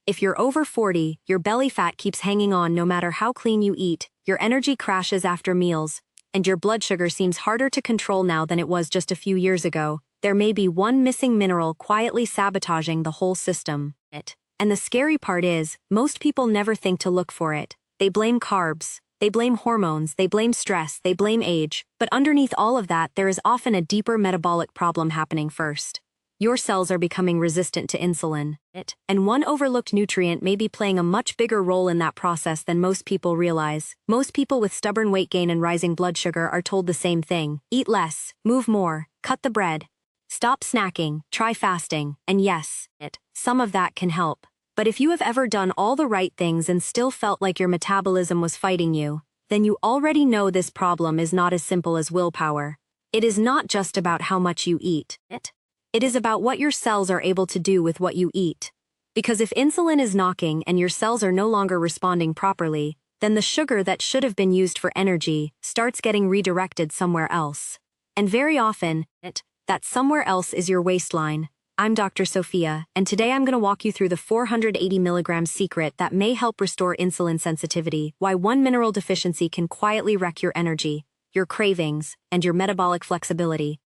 If you're over 40, your belly fat keeps hanging on no matter how clean you eat, your energy crashes after meals, and your blood sugar seems harder to control now than it was just a few years ago, there may be one missing mineral quietly sabotaging the whole system. And the scary part is, most people never think to look for it. They blame carbs, they blame hormones, they blame stress, they blame age, but underneath all of that there is often a deeper metabolic problem happening first. Your cells are becoming resistant to insulin, and one overlooked nutrient may be playing a much bigger role in that process than most people realize. Most people with stubborn weight gain and rising blood sugar are told the same thing: eat less, move more, cut the bread, stop snacking, try fasting, and yes, some of that can help. But if you have ever done all the right things and still felt like your metabolism was fighting you, then you already know this problem is not as simple as willpower. It is not just about how much you eat. It is about what your cells are able to do with what you eat. Because if insulin is knocking and your cells are no longer responding properly, then the sugar that should have been used for energy starts getting redirected somewhere else. And very often, that somewhere else is your waistline. I'm Dr. Sophia, and today I'm going to walk you through the 480 milligram secret that may help restore insulin sensitivity, why one mineral deficiency can quietly wreck your energy, your cravings, and your metabolic flexibility.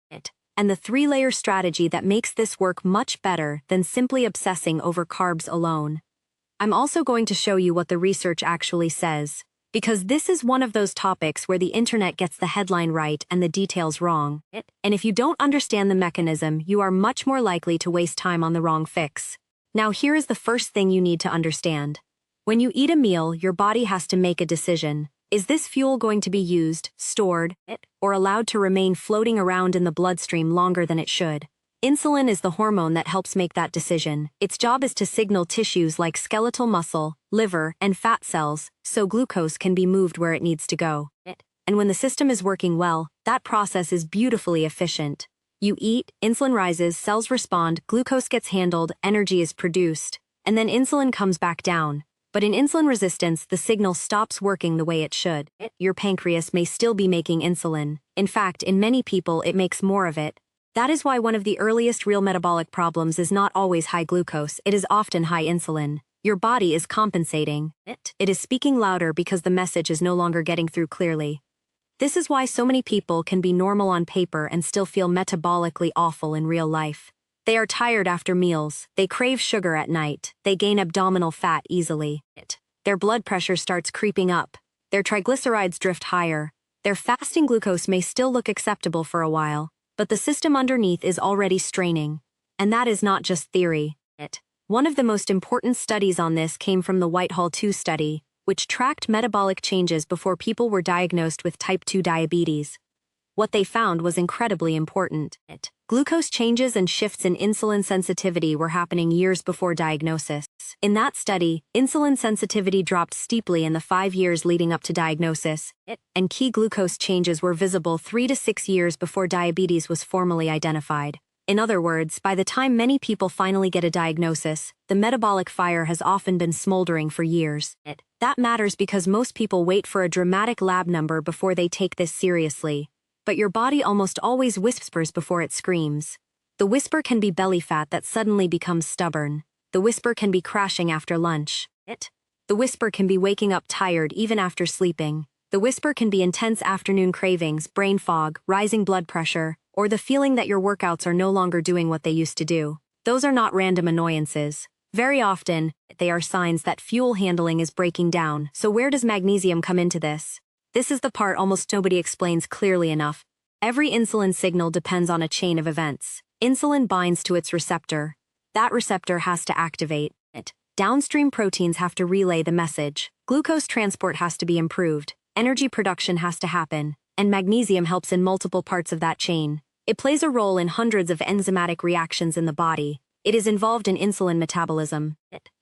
And the 3-layer strategy that makes this work much better than simply obsessing over carbs alone. I'm also going to show you what the research actually says, because this is one of those topics where the internet gets the headline right and the details wrong. And if you don't understand the mechanism, you are much more likely to waste time on the wrong fix. Now here is the first thing you need to understand. When you eat a meal, your body has to make a decision. Is this fuel going to be used, stored, or allowed to remain floating around in the bloodstream longer than it should? Insulin is the hormone that helps make that decision. Its job is to signal tissues like skeletal muscle, liver, and fat cells, so glucose can be moved where it needs to go. And when the system is working well, that process is beautifully efficient. You eat, insulin rises, cells respond, glucose gets handled, energy is produced, and then insulin comes back down. But in insulin resistance, the signal stops working the way it should. Your pancreas may still be making insulin. In fact, in many people, it makes more of it. That is why one of the earliest real metabolic problems is not always high glucose, it is often high insulin. Your body is compensating. It is speaking louder because the message is no longer getting through clearly. This is why so many people can be normal on paper and still feel metabolically awful in real life. They are tired after meals, they crave sugar at night, they gain abdominal fat easily. Their blood pressure starts creeping up, their triglycerides drift higher, their fasting glucose may still look acceptable for a while, but the system underneath is already straining. And that is not just theory. One of the most important studies on this came from the Whitehall 2 study, which tracked metabolic changes before people were diagnosed with type 2 diabetes. What they found was incredibly important. Glucose changes and shifts in insulin sensitivity were happening years before diagnosis. In that study, insulin sensitivity dropped steeply in the 5 years leading up to diagnosis, and key glucose changes were visible 3 to 6 years before diabetes was formally identified. In other words, by the time many people finally get a diagnosis, the metabolic fire has often been smoldering for years. That matters because most people wait for a dramatic lab number before they take this seriously. But your body almost always whispers before it screams. The whisper can be belly fat that suddenly becomes stubborn. The whisper can be crashing after lunch. The whisper can be waking up tired even after sleeping. The whisper can be intense afternoon cravings, brain fog, rising blood pressure, or the feeling that your workouts are no longer doing what they used to do. Those are not random annoyances. Very often, they are signs that fuel handling is breaking down. So where does magnesium come into this? This is the part almost nobody explains clearly enough. Every insulin signal depends on a chain of events. Insulin binds to its receptor. That receptor has to activate it. Downstream proteins have to relay the message. Glucose transport has to be improved. Energy production has to happen. And magnesium helps in multiple parts of that chain. It plays a role in hundreds of enzymatic reactions in the body. It is involved in insulin metabolism.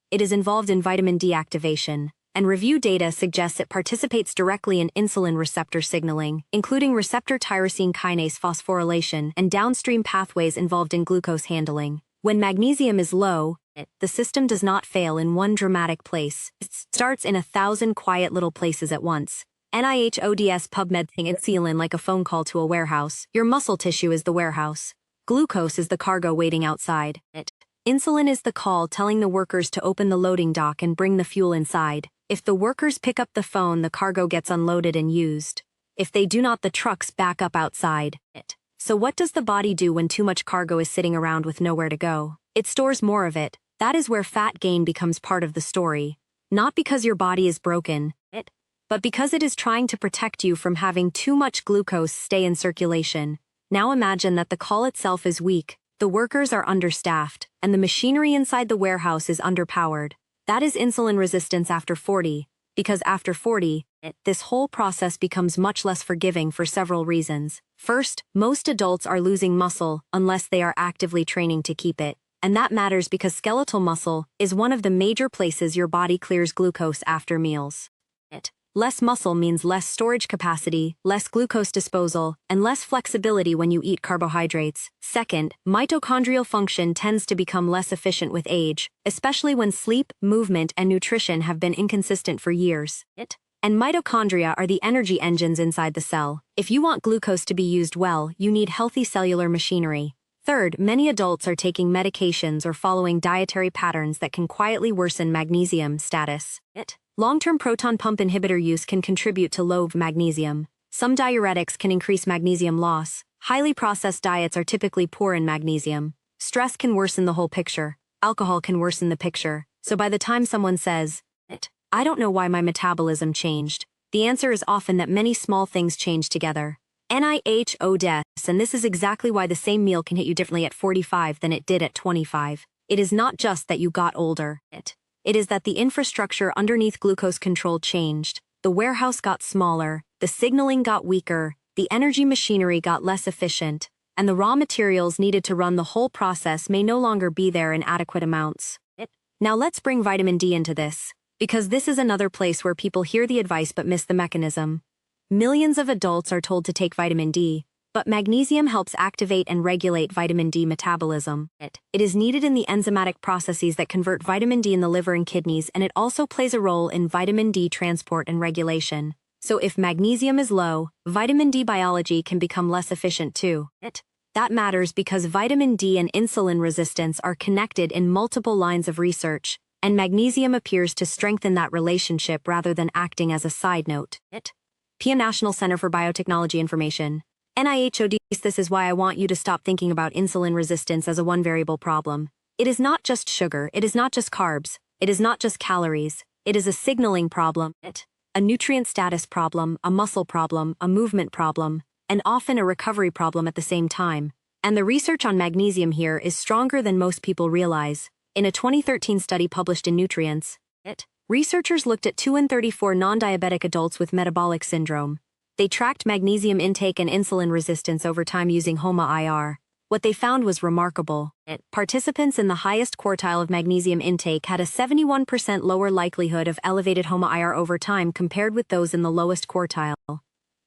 It is involved in vitamin D activation. And review data suggests it participates directly in insulin receptor signaling, including receptor tyrosine kinase phosphorylation and downstream pathways involved in glucose handling. When magnesium is low, the system does not fail in one dramatic place. It starts in 1,000 quiet little places at once. NIH ODS PubMed thing Insulin like a phone call to a warehouse. Your muscle tissue is the warehouse. Glucose is the cargo waiting outside. Insulin is the call telling the workers to open the loading dock and bring the fuel inside. If the workers pick up the phone, the cargo gets unloaded and used. If they do not, the trucks back up outside it. So what does the body do when too much cargo is sitting around with nowhere to go? It stores more of it. That is where fat gain becomes part of the story. Not because your body is broken, but because it is trying to protect you from having too much glucose stay in circulation. Now imagine that the call itself is weak, the workers are understaffed, and the machinery inside the warehouse is underpowered. That is insulin resistance after 40, because after 40, this whole process becomes much less forgiving for several reasons. First, most adults are losing muscle unless they are actively training to keep it. And that matters because skeletal muscle is one of the major places your body clears glucose after meals. Less muscle means less storage capacity, less glucose disposal, and less flexibility when you eat carbohydrates. Second, mitochondrial function tends to become less efficient with age, especially when sleep, movement, and nutrition have been inconsistent for years. And mitochondria are the energy engines inside the cell. If you want glucose to be used well, you need healthy cellular machinery. Third, many adults are taking medications or following dietary patterns that can quietly worsen magnesium status. Long-term proton pump inhibitor use can contribute to low magnesium. Some diuretics can increase magnesium loss. Highly processed diets are typically poor in magnesium. Stress can worsen the whole picture. Alcohol can worsen the picture. So by the time someone says, I don't know why my metabolism changed, the answer is often that many small things change together. NIHODES, and this is exactly why the same meal can hit you differently at 45 than it did at 25. It is not just that you got older. It is that the infrastructure underneath glucose control changed. The warehouse got smaller, the signaling got weaker, the energy machinery got less efficient, and the raw materials needed to run the whole process may no longer be there in adequate amounts. Now let's bring vitamin D into this, because this is another place where people hear the advice but miss the mechanism. Millions of adults are told to take vitamin D, but magnesium helps activate and regulate vitamin D metabolism. It is needed in the enzymatic processes that convert vitamin D in the liver and kidneys, and it also plays a role in vitamin D transport and regulation. So if magnesium is low, vitamin D biology can become less efficient too. That matters because vitamin D and insulin resistance are connected in multiple lines of research, and magnesium appears to strengthen that relationship rather than acting as a side note. PA National Center for Biotechnology Information. NIHODES. This is why I want you to stop thinking about insulin resistance as a one-variable problem. It is not just sugar, it is not just carbs, it is not just calories, it is a signaling problem, a nutrient status problem, a muscle problem, a movement problem, and often a recovery problem at the same time. And the research on magnesium here is stronger than most people realize. In a 2013 study published in Nutrients, researchers looked at 234 non-diabetic adults with metabolic syndrome. They tracked magnesium intake and insulin resistance over time using HOMA-IR. What they found was remarkable. Participants in the highest quartile of magnesium intake had a 71% lower likelihood of elevated HOMA-IR over time compared with those in the lowest quartile.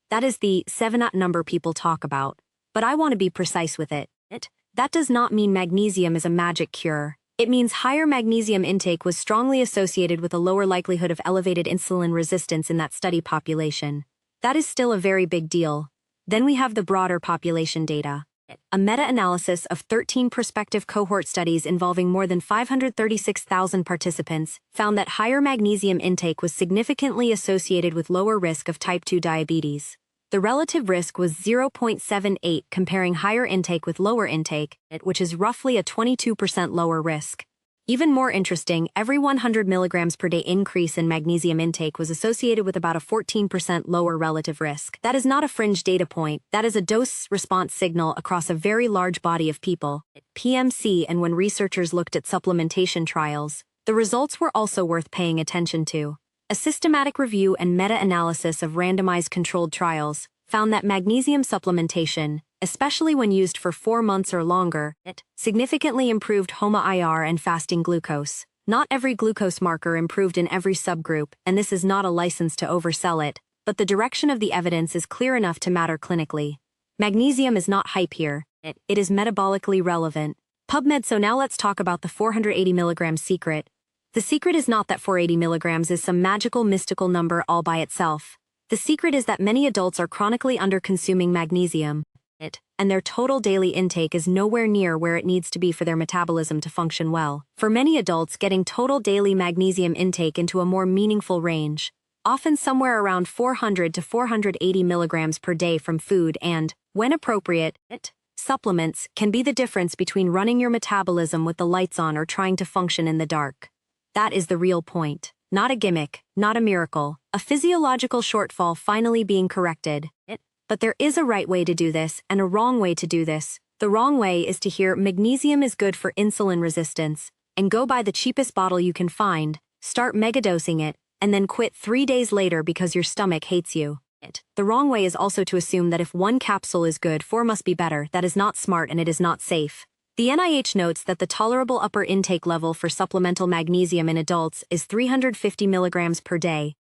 That is the 7 number people talk about. But I want to be precise with it. That does not mean magnesium is a magic cure. It means higher magnesium intake was strongly associated with a lower likelihood of elevated insulin resistance in that study population. That is still a very big deal. Then we have the broader population data. A meta-analysis of 13 prospective cohort studies involving more than 536,000 participants found that higher magnesium intake was significantly associated with lower risk of type 2 diabetes. The relative risk was 0.78 comparing higher intake with lower intake, which is roughly a 22% lower risk. Even more interesting, every 100 milligrams per day increase in magnesium intake was associated with about a 14% lower relative risk. That is not a fringe data point, that is a dose-response signal across a very large body of people, PMC. And when researchers looked at supplementation trials, the results were also worth paying attention to. A systematic review and meta-analysis of randomized controlled trials found that magnesium supplementation, especially when used for 4 months or longer, significantly improved HOMA-IR and fasting glucose. Not every glucose marker improved in every subgroup, and this is not a license to oversell it, but the direction of the evidence is clear enough to matter clinically. Magnesium is not hype here. It is metabolically relevant. PubMed. So now let's talk about the 480 milligram secret. The secret is not that 480 milligrams is some magical mystical number all by itself. The secret is that many adults are chronically under-consuming magnesium. and their total daily intake is nowhere near where it needs to be for their metabolism to function well. For many adults, getting total daily magnesium intake into a more meaningful range, often somewhere around 400 to 480 milligrams per day from food and, when appropriate, supplements, can be the difference between running your metabolism with the lights on or trying to function in the dark. That is the real point. Not a gimmick, not a miracle, a physiological shortfall finally being corrected. But there is a right way to do this and a wrong way to do this. The wrong way is to hear magnesium is good for insulin resistance, and go buy the cheapest bottle you can find, start megadosing it, and then quit 3 days later because your stomach hates you. The wrong way is also to assume that if one capsule is good, 4 must be better. That is not smart and it is not safe. The NIH notes that the tolerable upper intake level for supplemental magnesium in adults is 350 milligrams per day,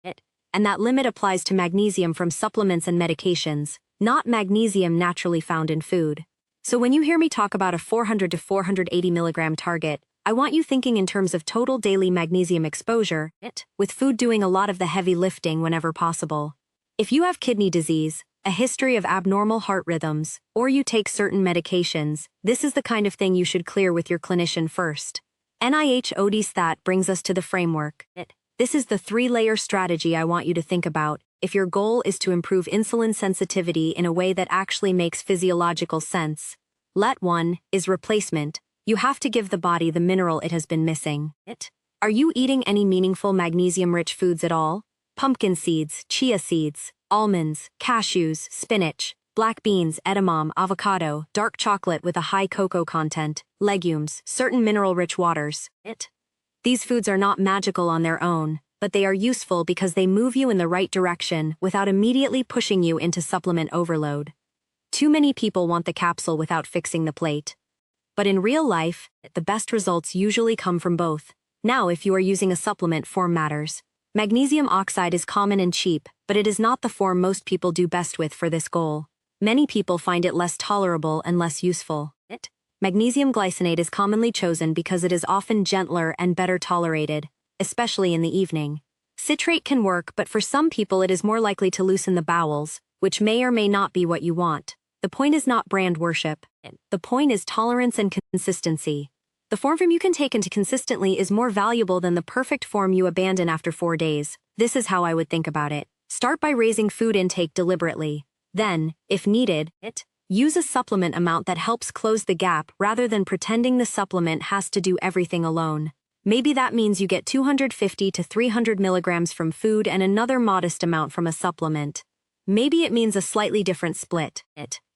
and that limit applies to magnesium from supplements and medications, not magnesium naturally found in food. So when you hear me talk about a 400 to 480 milligram target, I want you thinking in terms of total daily magnesium exposure, with food doing a lot of the heavy lifting whenever possible. If you have kidney disease, a history of abnormal heart rhythms, or you take certain medications, this is the kind of thing you should clear with your clinician first. NIH ODSTAT brings us to the framework. This is the 3-layer strategy I want you to think about if your goal is to improve insulin sensitivity in a way that actually makes physiological sense. Let 1 is replacement. You have to give the body the mineral it has been missing. Are you eating any meaningful magnesium-rich foods at all? Pumpkin seeds, chia seeds, almonds, cashews, spinach, black beans, edamame, avocado, dark chocolate with a high cocoa content, legumes, certain mineral-rich waters. These foods are not magical on their own, but they are useful because they move you in the right direction without immediately pushing you into supplement overload. Too many people want the capsule without fixing the plate. But in real life, the best results usually come from both. Now, if you are using a supplement, form matters. Magnesium oxide is common and cheap, but it is not the form most people do best with for this goal. Many people find it less tolerable and less useful. Magnesium glycinate is commonly chosen because it is often gentler and better tolerated, especially in the evening. Citrate can work, but for some people it is more likely to loosen the bowels, which may or may not be what you want. The point is not brand worship. The point is tolerance and consistency. The form you can take into consistently is more valuable than the perfect form you abandon after 4 days. This is how I would think about it. Start by raising food intake deliberately. Then, if needed, use a supplement amount that helps close the gap rather than pretending the supplement has to do everything alone. Maybe that means you get 250 to 300 milligrams from food and another modest amount from a supplement. Maybe it means a slightly different split.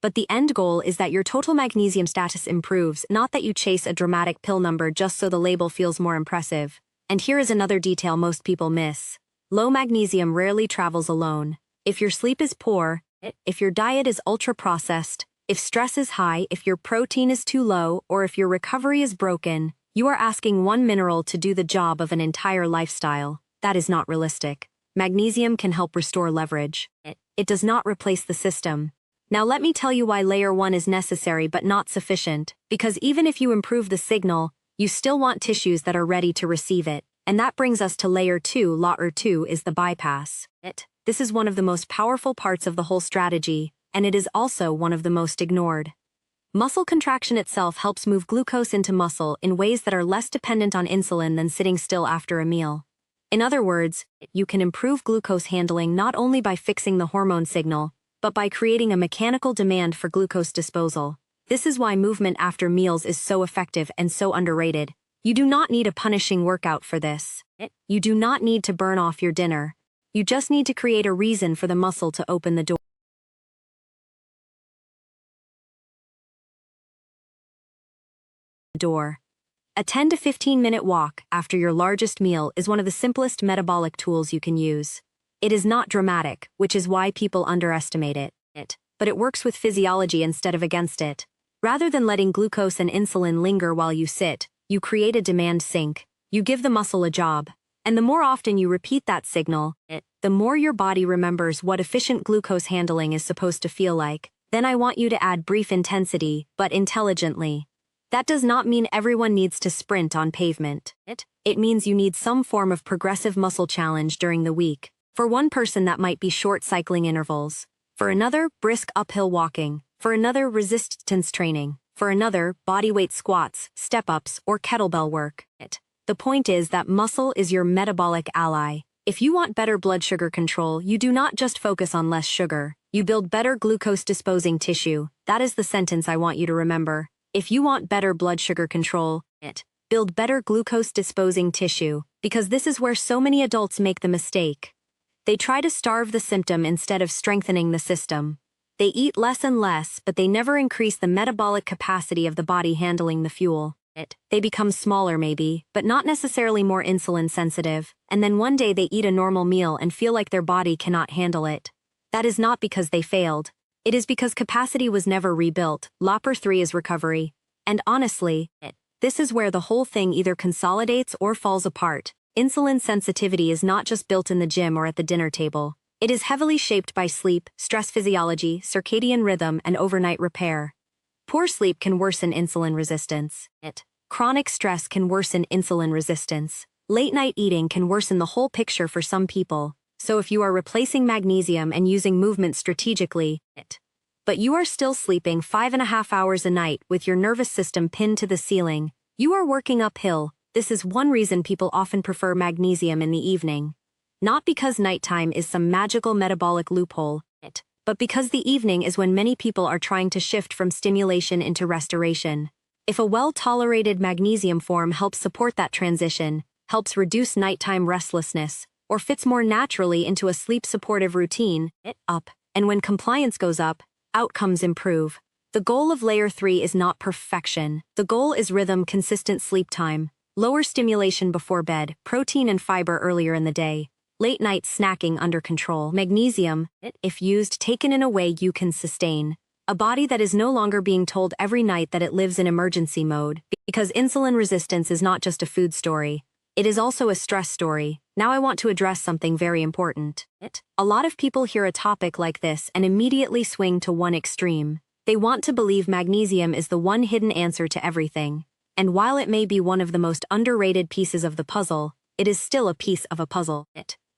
But the end goal is that your total magnesium status improves, not that you chase a dramatic pill number just so the label feels more impressive. And here is another detail most people miss. Low magnesium rarely travels alone. If your sleep is poor, if your diet is ultra-processed, if stress is high, if your protein is too low, or if your recovery is broken, you are asking one mineral to do the job of an entire lifestyle. That is not realistic. Magnesium can help restore leverage. It does not replace the system. Now let me tell you why layer 1 is necessary but not sufficient, because even if you improve the signal, you still want tissues that are ready to receive it. And that brings us to layer 2. Layer 2 is the bypass. This is one of the most powerful parts of the whole strategy, and it is also one of the most ignored. Muscle contraction itself helps move glucose into muscle in ways that are less dependent on insulin than sitting still after a meal. In other words, you can improve glucose handling not only by fixing the hormone signal, but by creating a mechanical demand for glucose disposal. This is why movement after meals is so effective and so underrated. You do not need a punishing workout for this. You do not need to burn off your dinner. You just need to create a reason for the muscle to open the door. A 10 to 15-minute walk after your largest meal is one of the simplest metabolic tools you can use. It is not dramatic, which is why people underestimate it. But it works with physiology instead of against it. Rather than letting glucose and insulin linger while you sit, you create a demand sink. You give the muscle a job. And the more often you repeat that signal, the more your body remembers what efficient glucose handling is supposed to feel like. Then I want you to add brief intensity, but intelligently. That does not mean everyone needs to sprint on pavement. It means you need some form of progressive muscle challenge during the week. For one person that might be short cycling intervals. For another, brisk uphill walking. For another, resistance training. For another, bodyweight squats, step-ups, or kettlebell work. The point is that muscle is your metabolic ally. If you want better blood sugar control, you do not just focus on less sugar. You build better glucose-disposing tissue. That is the sentence I want you to remember. If you want better blood sugar control, build better glucose-disposing tissue, because this is where so many adults make the mistake. They try to starve the symptom instead of strengthening the system. They eat less and less, but they never increase the metabolic capacity of the body handling the fuel. They become smaller maybe, but not necessarily more insulin sensitive, and then one day they eat a normal meal and feel like their body cannot handle it. That is not because they failed. It is because capacity was never rebuilt. Lopper 3 is recovery. And honestly, this is where the whole thing either consolidates or falls apart. Insulin sensitivity is not just built in the gym or at the dinner table. It is heavily shaped by sleep, stress physiology, circadian rhythm, and overnight repair. Poor sleep can worsen insulin resistance. Chronic stress can worsen insulin resistance. Late-night eating can worsen the whole picture for some people. So if you are replacing magnesium and using movement strategically, but you are still sleeping 5.5 hours a night with your nervous system pinned to the ceiling, you are working uphill. This is one reason people often prefer magnesium in the evening. Not because nighttime is some magical metabolic loophole, but because the evening is when many people are trying to shift from stimulation into restoration. If a well-tolerated magnesium form helps support that transition, helps reduce nighttime restlessness, or fits more naturally into a sleep-supportive routine, and when compliance goes up, outcomes improve. The goal of layer 3 is not perfection. The goal is rhythm, consistent sleep time, lower stimulation before bed, protein and fiber earlier in the day, late-night snacking under control. Magnesium, if used, taken in a way you can sustain. A body that is no longer being told every night that it lives in emergency mode, because insulin resistance is not just a food story. It is also a stress story. Now I want to address something very important. A lot of people hear a topic like this and immediately swing to one extreme. They want to believe magnesium is the one hidden answer to everything. And while it may be one of the most underrated pieces of the puzzle, it is still a piece of a puzzle.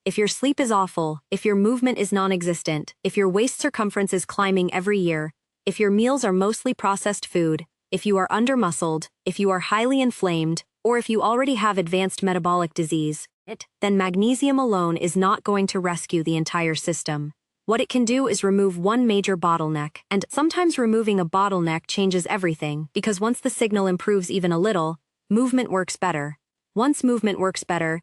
If your sleep is awful, if your movement is non-existent, if your waist circumference is climbing every year, if your meals are mostly processed food, if you are under-muscled, if you are highly inflamed, or if you already have advanced metabolic disease, then magnesium alone is not going to rescue the entire system. What it can do is remove one major bottleneck, and sometimes removing a bottleneck changes everything, because once the signal improves even a little, movement works better. Once movement works better,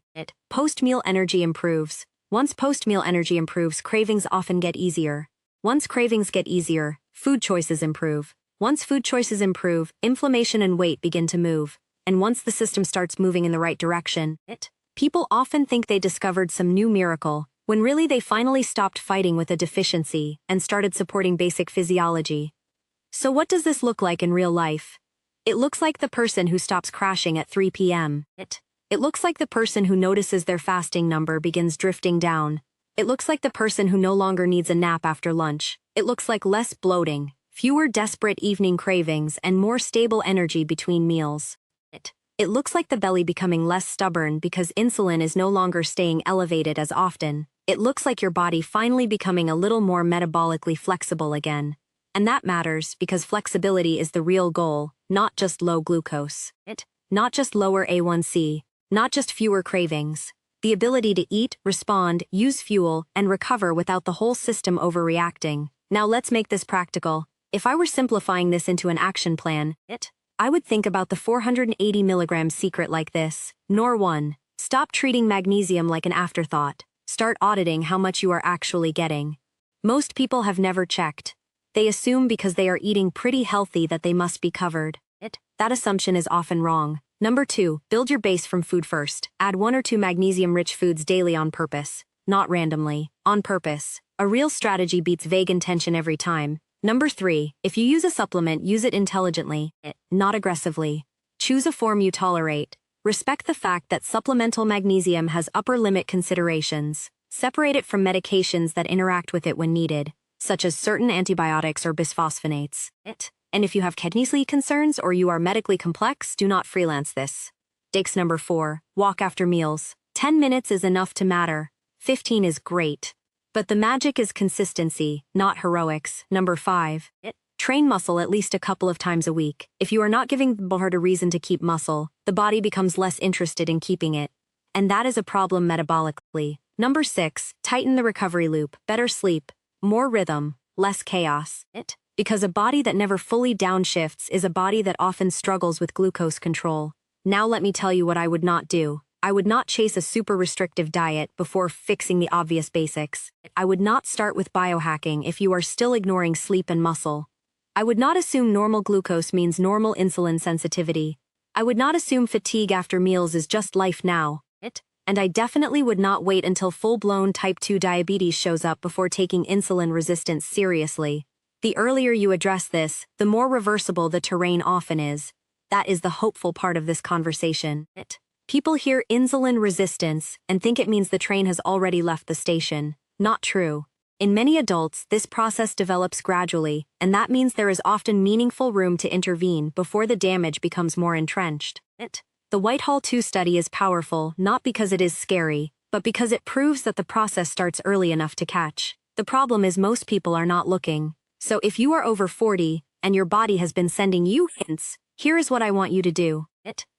post-meal energy improves. Once post-meal energy improves, cravings often get easier. Once cravings get easier, food choices improve. Once food choices improve, inflammation and weight begin to move. And once the system starts moving in the right direction, people often think they discovered some new miracle, when really they finally stopped fighting with a deficiency and started supporting basic physiology. So what does this look like in real life? It looks like the person who stops crashing at 3 p.m. It looks like the person who notices their fasting number begins drifting down. It looks like the person who no longer needs a nap after lunch. It looks like less bloating, fewer desperate evening cravings, and more stable energy between meals. It looks like the belly becoming less stubborn because insulin is no longer staying elevated as often. It looks like your body finally becoming a little more metabolically flexible again. And that matters because flexibility is the real goal, not just low glucose. Not just lower A1C, not just fewer cravings. The ability to eat, respond, use fuel, and recover without the whole system overreacting. Now let's make this practical. If I were simplifying this into an action plan, I would think about the 480 milligram secret like this. Nor 1. Stop treating magnesium like an afterthought. Start auditing how much you are actually getting. Most people have never checked. They assume because they are eating pretty healthy that they must be covered. That assumption is often wrong. Number 2, build your base from food first. Add 1 or 2 magnesium-rich foods daily on purpose. Not randomly. On purpose. A real strategy beats vague intention every time. Number 3, if you use a supplement, use it intelligently, not aggressively. Choose a form you tolerate. Respect the fact that supplemental magnesium has upper limit considerations. Separate it from medications that interact with it when needed, such as certain antibiotics or bisphosphonates. And if you have kidney concerns or you are medically complex, do not freelance this. Dix number 4, walk after meals. 10 minutes is enough to matter. 15 is great. But the magic is consistency, not heroics. Number 5, Train muscle at least a couple of times a week. If you are not giving the body a reason to keep muscle, the body becomes less interested in keeping it. And that is a problem metabolically. Number 6, tighten the recovery loop. Better sleep, more rhythm, less chaos. Because a body that never fully downshifts is a body that often struggles with glucose control. Now let me tell you what I would not do. I would not chase a super restrictive diet before fixing the obvious basics. I would not start with biohacking if you are still ignoring sleep and muscle. I would not assume normal glucose means normal insulin sensitivity. I would not assume fatigue after meals is just life now. And I definitely would not wait until full-blown type 2 diabetes shows up before taking insulin resistance seriously. The earlier you address this, the more reversible the terrain often is. That is the hopeful part of this conversation. People hear insulin resistance and think it means the train has already left the station. Not true. In many adults, this process develops gradually, and that means there is often meaningful room to intervene before the damage becomes more entrenched. The Whitehall 2 study is powerful not because it is scary, but because it proves that the process starts early enough to catch. The problem is most people are not looking. So if you are over 40, and your body has been sending you hints, here is what I want you to do.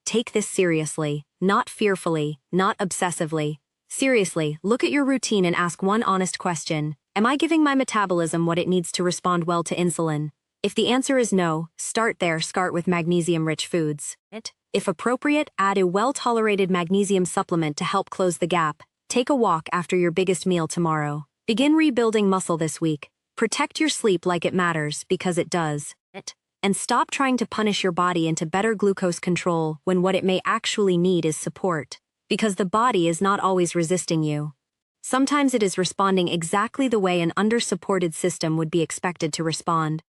Take this seriously, not fearfully, not obsessively. Seriously, look at your routine and ask one honest question. Am I giving my metabolism what it needs to respond well to insulin? If the answer is no, start with magnesium-rich foods. If appropriate, add a well-tolerated magnesium supplement to help close the gap. Take a walk after your biggest meal tomorrow. Begin rebuilding muscle this week. Protect your sleep like it matters, because it does. And stop trying to punish your body into better glucose control when what it may actually need is support. Because the body is not always resisting you. Sometimes it is responding exactly the way an under-supported system would be expected to respond.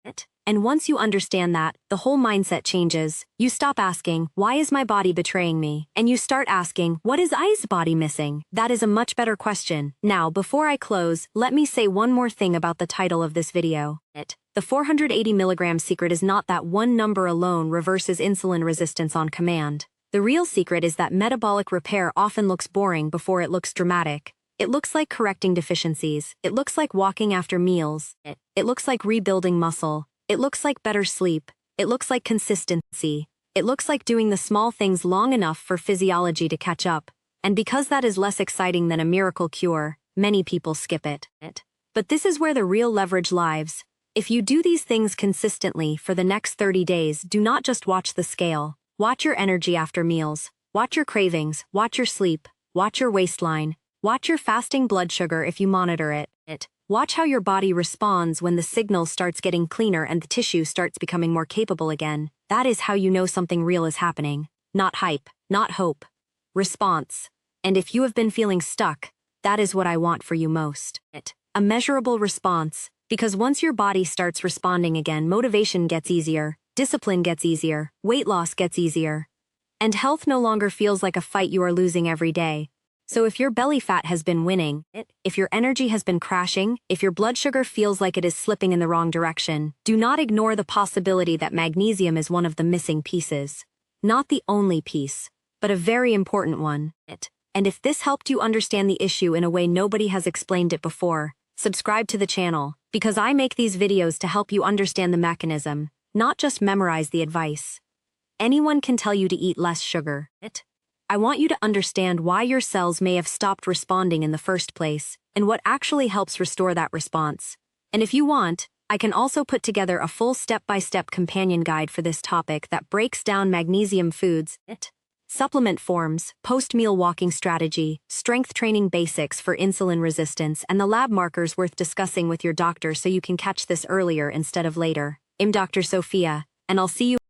And once you understand that, the whole mindset changes. You stop asking, why is my body betraying me? And you start asking, what is I's body missing? That is a much better question. Now, before I close, let me say one more thing about the title of this video. The 480 milligram secret is not that one number alone reverses insulin resistance on command. The real secret is that metabolic repair often looks boring before it looks dramatic. It looks like correcting deficiencies. It looks like walking after meals. It looks like rebuilding muscle. It looks like better sleep. It looks like consistency. It looks like doing the small things long enough for physiology to catch up. And because that is less exciting than a miracle cure, many people skip it. But this is where the real leverage lies. If you do these things consistently for the next 30 days, do not just watch the scale. Watch your energy after meals. Watch your cravings. Watch your sleep. Watch your waistline. Watch your fasting blood sugar if you monitor it. Watch how your body responds when the signal starts getting cleaner and the tissue starts becoming more capable again. That is how you know something real is happening. Not hype, not hope. Response. And if you have been feeling stuck, that is what I want for you most. A measurable response. Because once your body starts responding again, motivation gets easier, discipline gets easier, weight loss gets easier. And health no longer feels like a fight you are losing every day. So if your belly fat has been winning, if your energy has been crashing, if your blood sugar feels like it is slipping in the wrong direction, do not ignore the possibility that magnesium is one of the missing pieces. Not the only piece, but a very important one. And if this helped you understand the issue in a way nobody has explained it before, subscribe to the channel, because I make these videos to help you understand the mechanism, not just memorize the advice. Anyone can tell you to eat less sugar. I want you to understand why your cells may have stopped responding in the first place, and what actually helps restore that response. And if you want, I can also put together a full step-by-step companion guide for this topic that breaks down magnesium foods, supplement forms, post-meal walking strategy, strength training basics for insulin resistance, and the lab markers worth discussing with your doctor so you can catch this earlier instead of later. I'm Dr. Sophia, and I'll see you